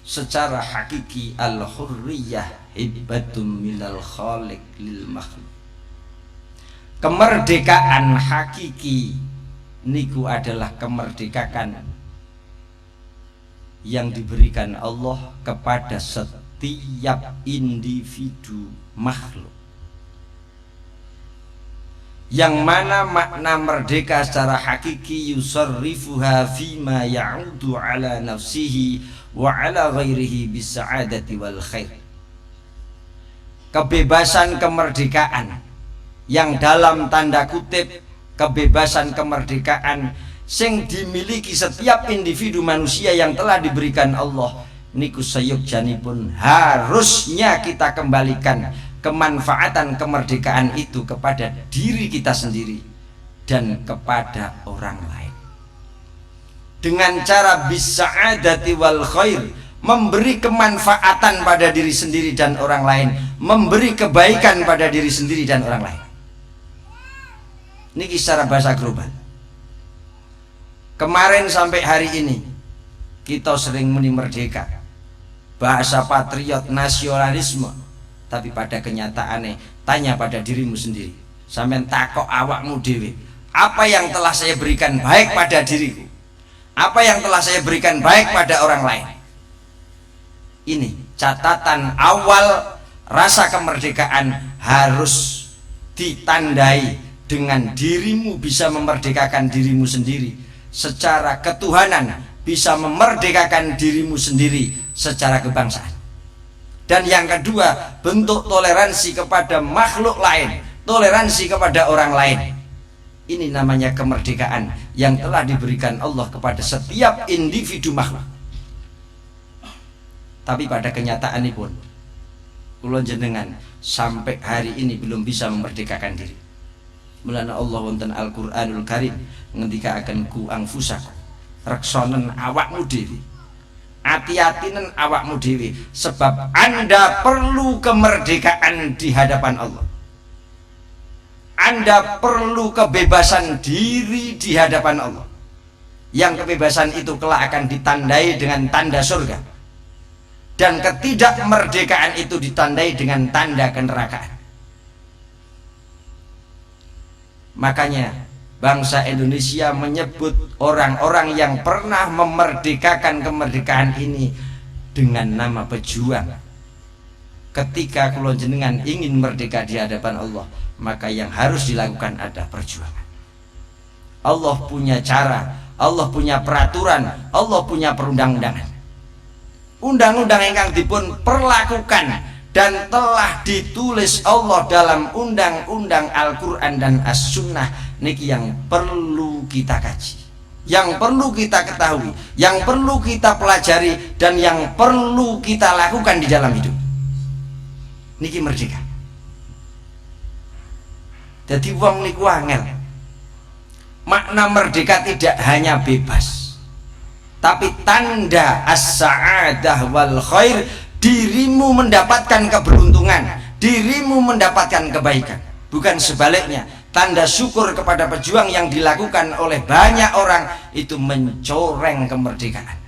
secara hakiki al-hurriyah hibbatum minal khaliq lil makhluk. Kemerdekaan hakiki niku adalah kemerdekaan yang diberikan Allah kepada setiap individu makhluk, yang mana makna merdeka secara hakiki yusarrifuha fima ya'udu ala nafsihi wa ala ghairihi bisa'adati wal khair. Kebebasan kemerdekaan yang dalam tanda kutip kebebasan kemerdekaan sing dimiliki setiap individu manusia yang telah diberikan Allah niku sayukjanipun harusnya kita kembalikan kemanfaatan kemerdekaan itu kepada diri kita sendiri dan kepada orang lain dengan cara bisa'adati wal khair, memberi kemanfaatan pada diri sendiri dan orang lain, memberi kebaikan pada diri sendiri dan orang lain. Niki secara bahasa global. Kemarin sampai hari ini kita sering muni merdeka, bahasa patriot, nasionalisme, tapi pada kenyataannya tanya pada dirimu sendiri, sampean takok awakmu dewe, apa yang telah saya berikan baik pada diriku, apa yang telah saya berikan baik pada orang lain. Ini catatan awal rasa kemerdekaan harus ditandai dengan dirimu bisa memerdekakan dirimu sendiri secara ketuhanan, bisa memerdekakan dirimu sendiri secara kebangsaan. Dan yang kedua, bentuk toleransi kepada makhluk lain, toleransi kepada orang lain. Ini namanya kemerdekaan yang telah diberikan Allah kepada setiap individu makhluk. Tapi pada kenyataannya pun kula jenengan sampai hari ini belum bisa memerdekakan diri. Mulana Allah wonten Al-Qur'anul Karim ngendika akan ku angfusakum, reksonen awakmu dhewe, hati-hatinen awakmu dhewe, sebab Anda perlu kemerdekaan di hadapan Allah. Anda perlu kebebasan diri di hadapan Allah, yang kebebasan itu kelak akan ditandai dengan tanda surga, dan ketidakmerdekaan itu ditandai dengan tanda kenerakaan. Makanya bangsa Indonesia menyebut orang-orang yang pernah memerdekakan kemerdekaan ini dengan nama pejuang. Ketika kula jenengan ingin merdeka di hadapan Allah, maka yang harus dilakukan adalah perjuangan. Allah punya cara, Allah punya peraturan, Allah punya perundang-undangan. Undang-undang ingkang dipun perlakukan dan telah ditulis Allah dalam undang-undang Al-Quran dan As-Sunnah niki yang perlu kita kaji, yang perlu kita ketahui, yang perlu kita pelajari, dan yang perlu kita lakukan di dalam hidup. Niki merdeka. Jadi wong niku angel. Makna merdeka tidak hanya bebas, tapi tanda as-sa'adah wal khair, dirimu mendapatkan keberuntungan, dirimu mendapatkan kebaikan, bukan sebaliknya. Tanda syukur kepada pejuang yang dilakukan oleh banyak orang itu mencoreng kemerdekaan,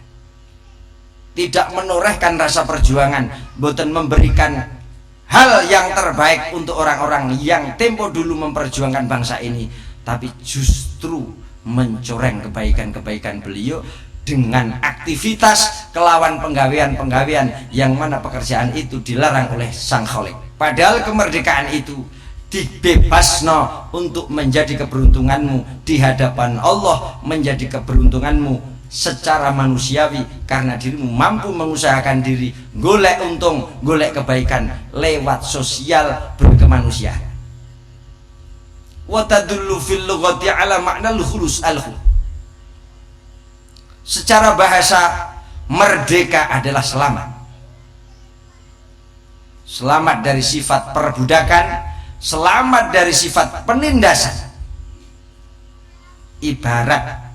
tidak menorehkan rasa perjuangan, boten memberikan hal yang terbaik untuk orang-orang yang tempo dulu memperjuangkan bangsa ini, tapi justru mencoreng kebaikan-kebaikan beliau dengan aktivitas kelawan penggawean-penggawean yang mana pekerjaan itu dilarang oleh Sang Khalik. Padahal kemerdekaan itu dibebasno untuk menjadi keberuntunganmu di hadapan Allah, menjadi keberuntunganmu secara manusiawi karena dirimu mampu mengusahakan diri, golek untung, golek kebaikan lewat sosial berkemanusiaan. Wa tadullu fil lughati ala ma'nal khulus al-khulus. Secara bahasa, merdeka adalah selamat. Selamat dari sifat perbudakan, selamat dari sifat penindasan. Ibarat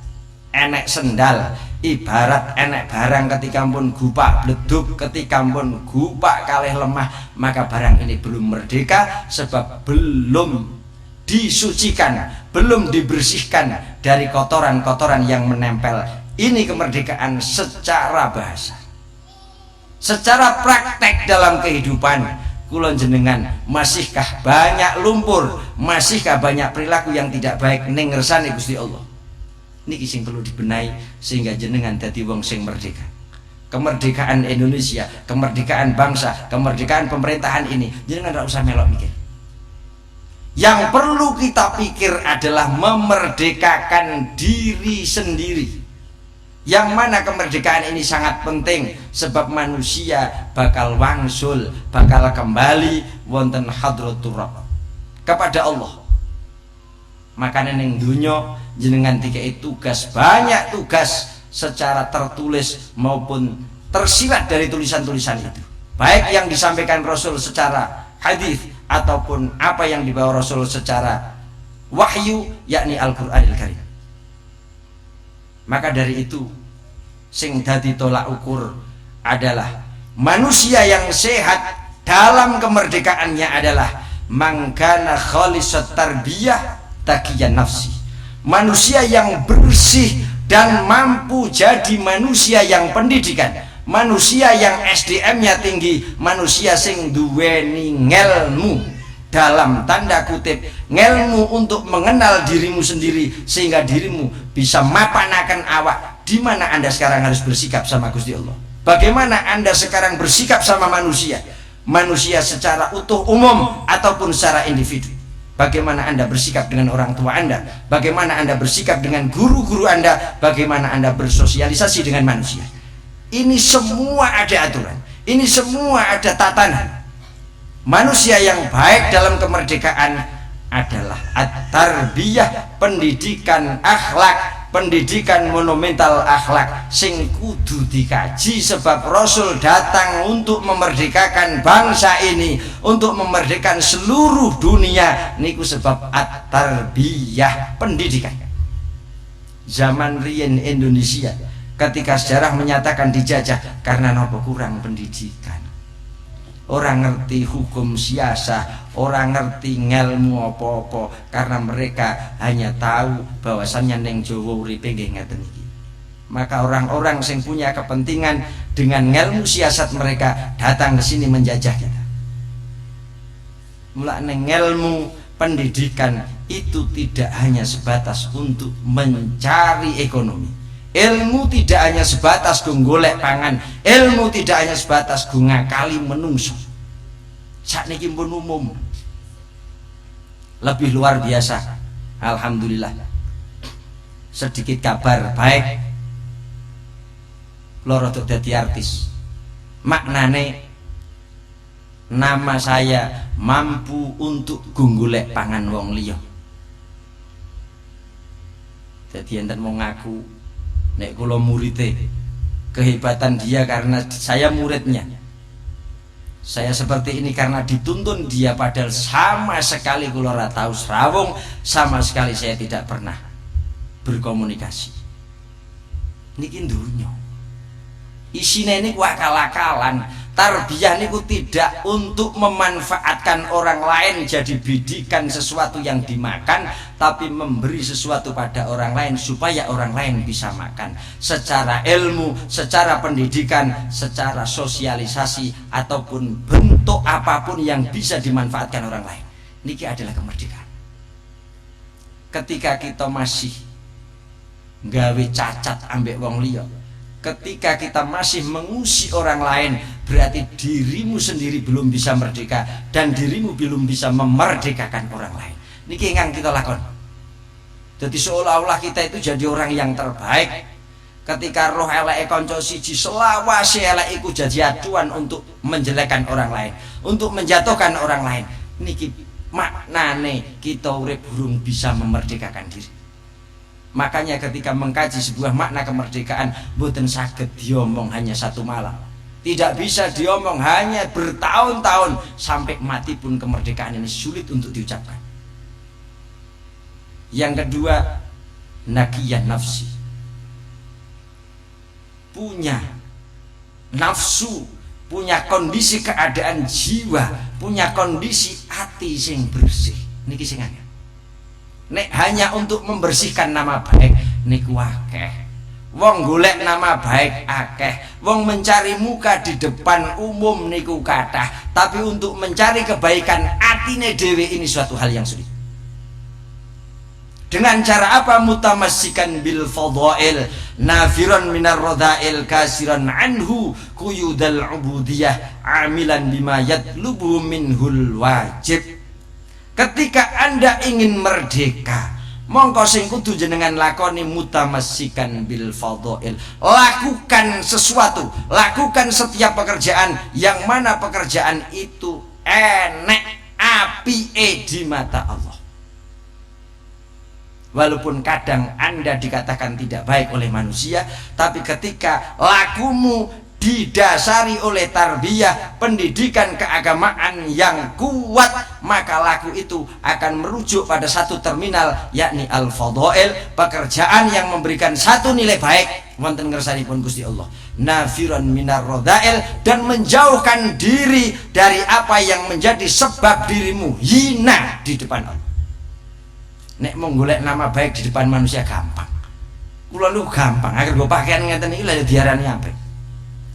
enek sendal, ibarat enek barang ketika pun gupak bleduk, ketika pun gupak kalih lemah, maka barang ini belum merdeka sebab belum disucikan, belum dibersihkan dari kotoran-kotoran yang menempel. Ini kemerdekaan secara bahasa. secara praktek dalam kehidupan kula jenengan masihkah banyak lumpur, masihkah banyak perilaku yang tidak baik ning ngersane Gusti Allah. Niki sing perlu dibenahi sehingga jenengan dadi wong sing merdeka. Kemerdekaan Indonesia, kemerdekaan bangsa, kemerdekaan pemerintahan ini jenengan ora usah melok mikir. Yang perlu kita pikir adalah memerdekakan diri sendiri. Yang mana kemerdekaan ini sangat penting sebab manusia bakal wangsul, bakal kembali wonten hadratur Rabb kepada Allah. Makanya ning dunya jenengan dikai tugas, banyak tugas secara tertulis maupun tersirat dari tulisan-tulisan itu. Baik yang disampaikan Rasul secara hadis ataupun apa yang dibawa Rasul secara wahyu, yakni Al-Qur'anil Karim. Maka dari itu sing dadi tolak ukur adalah manusia yang sehat dalam kemerdekaannya adalah mangkana khalisat tarbiyah taqiyan nafsi. Manusia yang bersih dan mampu jadi manusia yang pendidikan, manusia yang SDM-nya tinggi, manusia sing duweni ngelmu, dalam tanda kutip ngelmu untuk mengenal dirimu sendiri sehingga dirimu bisa mapanakan awak di mana Anda sekarang harus bersikap sama Gusti Allah. Bagaimana Anda sekarang bersikap sama manusia, manusia secara utuh umum ataupun secara individu. Bagaimana Anda bersikap dengan orang tua Anda, bagaimana Anda bersikap dengan guru-guru Anda, bagaimana Anda bersosialisasi dengan manusia. Ini semua ada aturan, ini semua ada tatanan. Manusia yang baik dalam kemerdekaan adalah at-tarbiyah, pendidikan akhlak, pendidikan monumental akhlak sing kudu dikaji sebab Rasul datang untuk memerdekakan bangsa ini, untuk memerdekakan seluruh dunia niku sebab at-tarbiyah, pendidikan. Zaman riyen Indonesia ketika sejarah menyatakan dijajah karena nopo kurang pendidikan. Orang ngerti hukum siasah, orang ngerti ngelmu apa-apa karena mereka hanya tahu bahwasannya neng Jawa uripe nggih ngeten iki. Maka orang-orang yang punya kepentingan dengan ngelmu siasat mereka datang ke sini menjajah kita. Mulane ngelmu pendidikan itu tidak hanya sebatas untuk mencari ekonomi. Ilmu tidak hanya sebatas golek pangan, ilmu tidak hanya sebatas ngakali menungso. Sakniki pun umum. Lebih luar biasa. Alhamdulillah. Sedikit kabar baik. Loro tuh dadi artis. Maknane nama saya mampu untuk golek pangan wong liya. Dadi enten wong ngaku nek kula muridé, kehebatan dia karena saya muridnya. Saya seperti ini karena dituntun dia, padahal sama sekali kula ora tahu srawung, sama sekali saya tidak pernah berkomunikasi. Niki dunya. Isine niku akal-akalan. Tarbiyah niku tidak untuk memanfaatkan orang lain jadi bidikan sesuatu yang dimakan, tapi memberi sesuatu pada orang lain supaya orang lain bisa makan secara ilmu, secara pendidikan, secara sosialisasi ataupun bentuk apapun yang bisa dimanfaatkan orang lain. Niki adalah kemerdekaan. Ketika kita masih gawe cacat ambek wong liya, ketika kita masih mengusi orang lain, berarti dirimu sendiri belum bisa merdeka dan dirimu belum bisa memerdekakan orang lain. Niki ingkang kita lakon. Jadi seolah-olah kita itu jadi orang yang terbaik. Ketika roh eleke kanca siji selawase elek iku jadi acuan untuk menjelekkan orang lain, untuk menjatuhkan orang lain. Niki maknane kita urip burung bisa memerdekakan diri. Makanya ketika mengkaji sebuah makna kemerdekaan, boten saged diomong hanya satu malam. Tidak bisa diomong hanya bertahun-tahun, sampai mati pun kemerdekaan ini sulit untuk diucapkan. Yang kedua, naqiyah nafsi. Punya nafsu, punya kondisi keadaan jiwa, punya kondisi hati sing bersih. Niki sing angel. Nek hanya untuk membersihkan nama baik niku akeh. Wong golek nama baik akeh, wong mencari muka di depan umum niku kathah, tapi untuk mencari kebaikan atine dhewe ini suatu hal yang sulit. Dengan cara apa? Mutamassikan bil fadhail, nafiran minar radhail, kasiran anhu quyudal ubudiyah, amilan bima yatlubu minhul wajib. Ketika Anda ingin merdeka, mongko sing kudu jenengan lakoni mutamassikan bil fadhail. Lakukan sesuatu, lakukan setiap pekerjaan yang mana pekerjaan itu enek apike di mata Allah. Walaupun kadang Anda dikatakan tidak baik oleh manusia, tapi ketika lakumu didasari oleh tarbiyah, pendidikan keagamaan yang kuat, maka laku itu akan merujuk pada satu terminal, yakni al-fadhail, pekerjaan yang memberikan satu nilai baik wonten ngersanipun Gusti Allah, nafiran minar radhail, dan menjauhkan diri dari apa yang menjadi sebab dirimu hina di depan Allah. Nek mau golek nama baik di depan manusia gampang, kula lu gampang, agar gue pakaian ngeten iki lha diarani apik.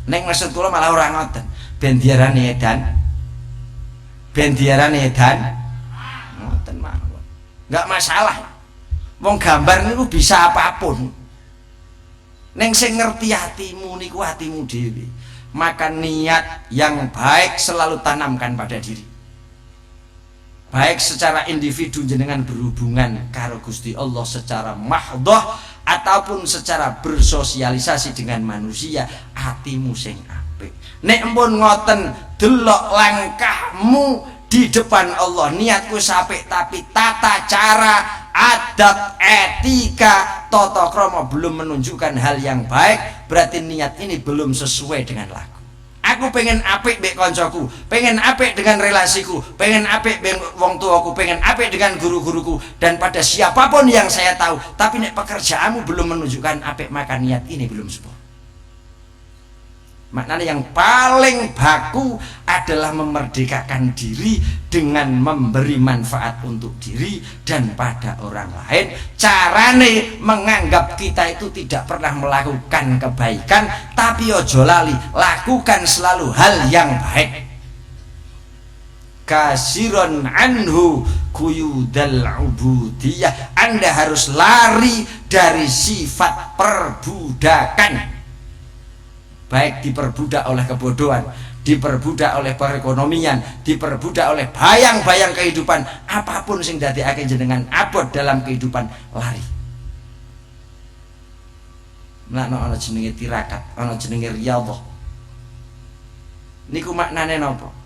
Nek maksud kula malah ora ngoten, ben diarani edan, ben diarani edan, ngoten mawon. Enggak masalah. Wong gambar niku bisa apapun. Neng sing ngerti hatimu niku hatimu dhewe. Maka niat yang baik selalu tanamkan pada diri. Baik secara individu jenengan berhubungan karo Gusti Allah secara mahdhah ataupun secara bersosialisasi dengan manusia, hatimu sing apik. Nek empun ngoten delok langkahmu di depan Allah, niatku apik tapi tata cara, adat, etika, tata krama belum menunjukkan hal yang baik, berarti niat ini belum sesuai dengan laku. Aku pengen apik mbek koncoku, pengen apik dengan relasiku, pengen apik mbek wong tuaku, pengen apik dengan guru-guruku dan pada siapapun yang saya tahu. Tapi nek pekerjaanmu belum menunjukkan apik, maka niat ini belum sebuah. Maknanya yang paling baku adalah memerdekakan diri dengan memberi manfaat untuk diri dan pada orang lain. Carane menganggap kita itu tidak pernah melakukan kebaikan, tapi ojo lali, lakukan selalu hal yang baik. Kasiron anhu quyudal ubudiyah. Anda harus lari dari sifat perbudakan. Baik diperbudak oleh kebodohan, diperbudak oleh perekonomian, diperbudak oleh bayang-bayang kehidupan, apapun sing dadekake jenengan abot dalam kehidupan, lari. Mlakno ana jenenge tirakat, ana jenenge riyadhah. Niku maknane napa?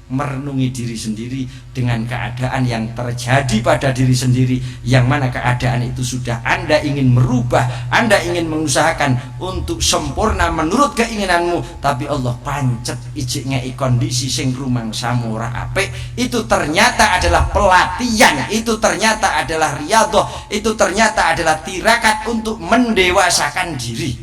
Merenungi diri sendiri dengan keadaan yang terjadi pada diri sendiri, yang mana keadaan itu sudah Anda ingin merubah, Anda ingin mengusahakan untuk sempurna menurut keinginanmu, tapi Allah pancet ijik ngei kondisi sing rumangsamu ora apik. Itu ternyata adalah pelatihan, itu ternyata adalah riyadhah, itu ternyata adalah tirakat untuk mendewasakan diri,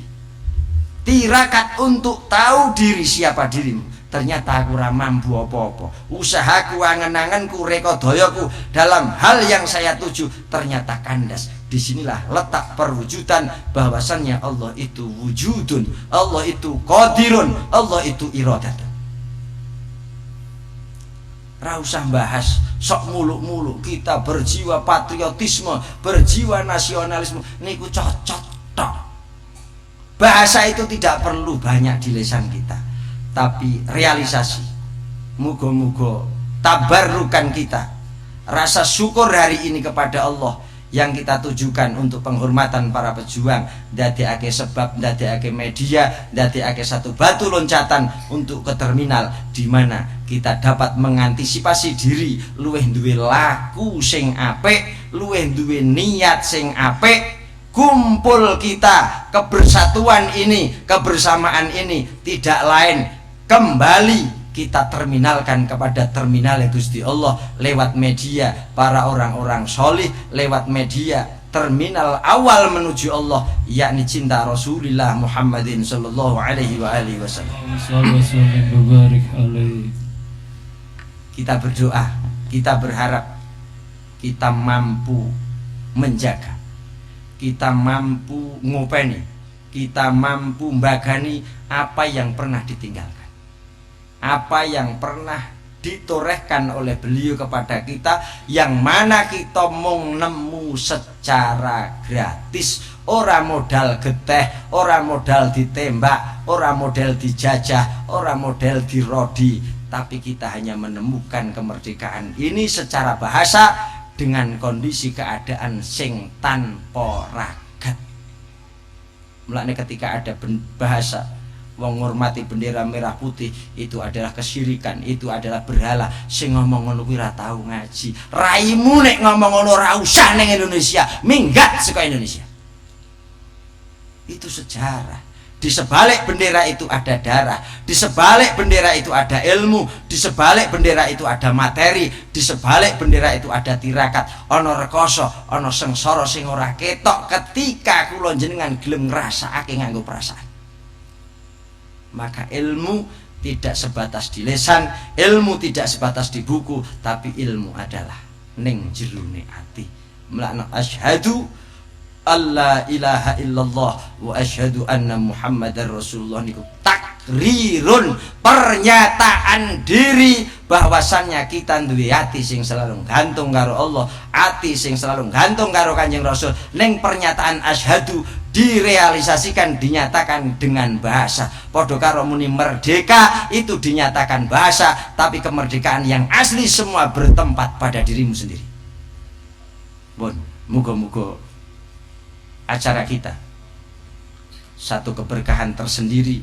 tirakat untuk tahu diri siapa dirimu. Ternyata aku ora mampu apa-apa. Usahaku, angen-angenku, rekodoyoku dalam hal yang saya tuju ternyata kandas. Disinilah letak perwujudan bahwasannya Allah itu wujudun, Allah itu qadirun, Allah itu iradatun. Ra usah bahas sok muluk-muluk, kita berjiwa patriotisme, berjiwa nasionalisme, niku cocok tok. Bahasa itu tidak perlu banyak di lisan kita, tapi realisasi, muga-muga tabarrukan kita, rasa syukur hari ini kepada Allah yang kita tujukan untuk penghormatan para pejuang, dadekake sebab, dadekake media, dadekake satu batu loncatan untuk ke terminal di mana kita dapat mengantisipasi diri luweh duwe laku sing apik, luweh duwe niat sing apik. Kumpul kita, kebersatuan ini, kebersamaan ini tidak lain kembali kita terminalkan kepada terminal Gusti Allah lewat media para orang-orang solih, lewat media terminal awal menuju Allah, yakni cinta Rasulullah Muhammadin sallallahu alaihi wa alihi wasallam. Kita berdoa, kita berharap kita mampu menjaga, kita mampu ngopeni, kita mampu mbagani apa yang pernah ditinggalkan, apa yang pernah ditorehkan oleh beliau kepada kita, yang mana kita mung nemu secara gratis, ora modal geteh, ora modal ditembak, ora modal dijajah, ora modal dirodi, tapi kita hanya menemukan kemerdekaan ini secara bahasa dengan kondisi keadaan sing tanpa ragat. Mulane ketika ada bahasa menghormati bendera merah putih, itu adalah kesyirikan, itu adalah berhala. Sing ngomong ngono kuwi ora tau ngaji. Raimu nek ngomong ngono ora usah ning Indonesia, minggat saka Indonesia. Itu sejarah. Di sebalik bendera itu ada darah, di sebalik bendera itu ada ilmu, di sebalik bendera itu ada materi, di sebalik bendera itu ada tirakat, ana rekoso, ana sengsara sing ora ketok ketika kula jenengan gelem ngrasakake nganggo perasaan. Maka ilmu tidak sebatas di lisan, ilmu tidak sebatas di buku, tapi ilmu adalah ning jerone ati. Melakna asyhadu alla ilaha illallah wa asyhadu anna muhammadar rasulullah niku takrirun, pernyataan diri bahwasannya kita duwe ati sing selalu gantung karo Allah, ati sing selalu gantung karo Kanjeng Rasul. Ning pernyataan asyhadu direalisasikan, dinyatakan dengan bahasa. Padha karo muni merdeka itu dinyatakan bahasa, tapi kemerdekaan yang asli semua bertempat pada dirimu sendiri. Bon, muga-muga acara kita satu keberkahan tersendiri,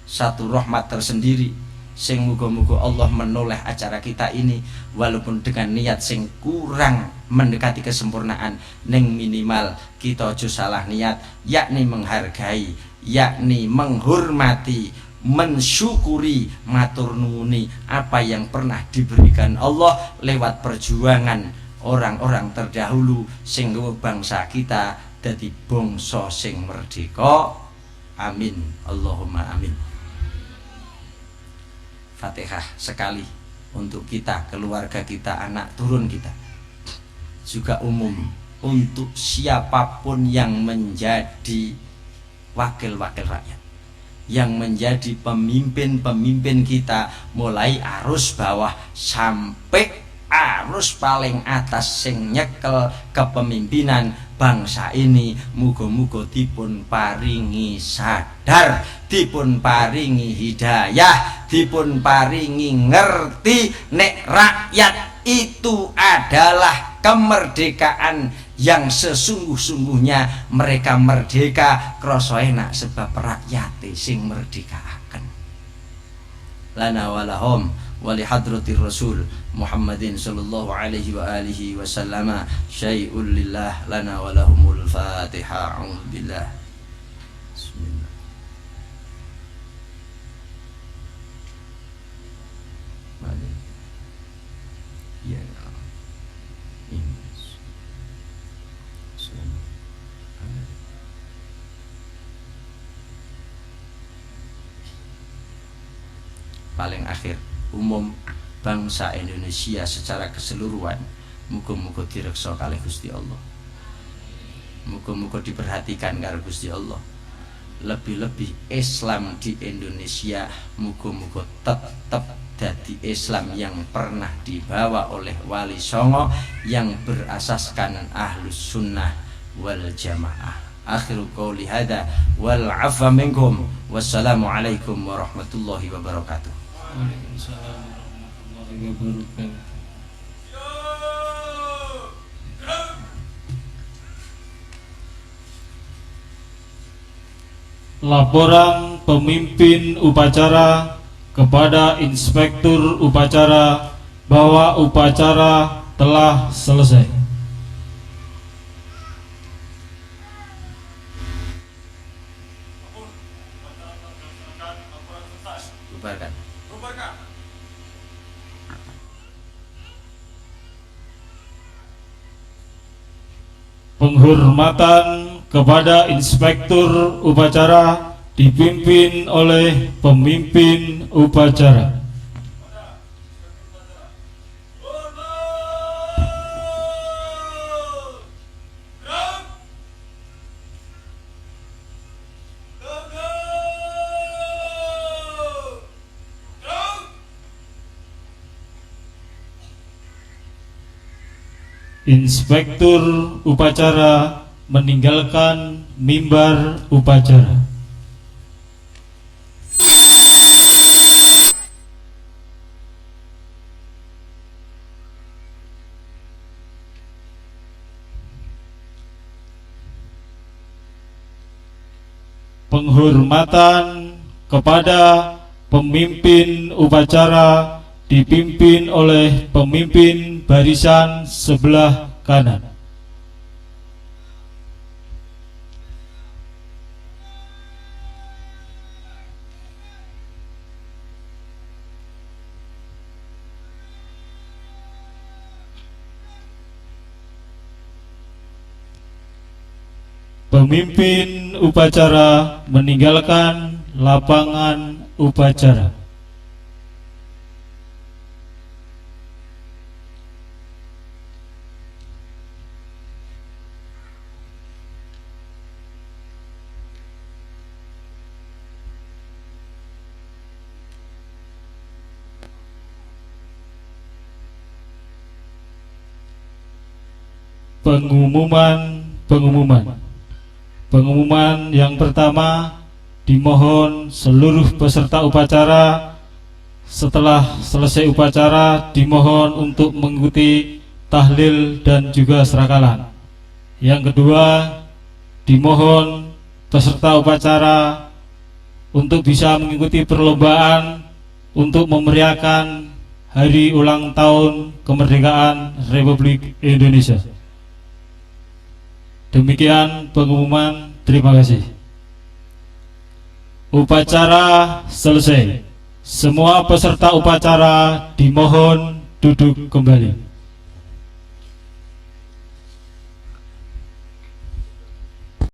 satu rahmat tersendiri, sing muga-muga Allah menoleh acara kita ini walaupun dengan niat sing kurang mendekati kesempurnaan, ning minimal kita aja salah niat, yakni menghargai, yakni menghormati, mensyukuri, matur nuwuni apa yang pernah diberikan Allah lewat perjuangan orang-orang terdahulu sing bangsa kita dadi bangsa sing merdeka. Amin, Allahumma amin. Fatihah sekali untuk kita, keluarga kita, anak turun kita, juga umum untuk siapapun yang menjadi wakil-wakil rakyat, yang menjadi pemimpin-pemimpin kita, mulai arus bawah sampai arus paling atas sing nyekel kepemimpinan bangsa ini. Muga-muga dipun paringi sadar, dipun paringi hidayah, dipun paringi ngerti nek rakyat itu adalah kemerdekaan yang sesungguh-sungguhnya. Mereka merdeka krasa enak sebab rakyat sing merdekaaken. Lana walahum wali hadratir rasul Muhammadin sallallahu alaihi wa alihi wasallama syai'ul lillah lana walahumul fatihah. A'udzu billah. Bismillah. Mari. Ya. Ini. Paling akhir umum bangsa Indonesia secara keseluruhan, muga-muga direksa kalih Gusti Allah, muga-muga diperhatikan karo Gusti Allah. Lebih-lebih Islam di Indonesia muga-muga tetap dadi Islam yang pernah dibawa oleh Wali Songo, yang berasaskan Ahlus Sunnah wal Jamaah. Akhiru qouli hadza wal 'afwa minkum. Wassalamualaikum warahmatullahi wabarakatuh. Waalaikumsalam warahmatullahi wabarakatuh. Laporan pemimpin upacara kepada inspektur upacara bahwa upacara telah selesai. Bubarkan. Penghormatan kepada inspektur upacara dipimpin oleh pemimpin upacara. Inspektur upacara meninggalkan mimbar upacara. Penghormatan kepada pemimpin upacara dipimpin oleh pemimpin barisan sebelah kanan. Pemimpin upacara meninggalkan lapangan upacara. Pengumuman yang pertama, dimohon seluruh peserta upacara setelah selesai upacara dimohon untuk mengikuti tahlil dan juga serakalan. Yang kedua, dimohon peserta upacara untuk bisa mengikuti perlombaan untuk memeriahkan hari ulang tahun kemerdekaan Republik Indonesia. Demikian pengumuman, terima kasih. Upacara selesai. Semua peserta upacara dimohon duduk kembali.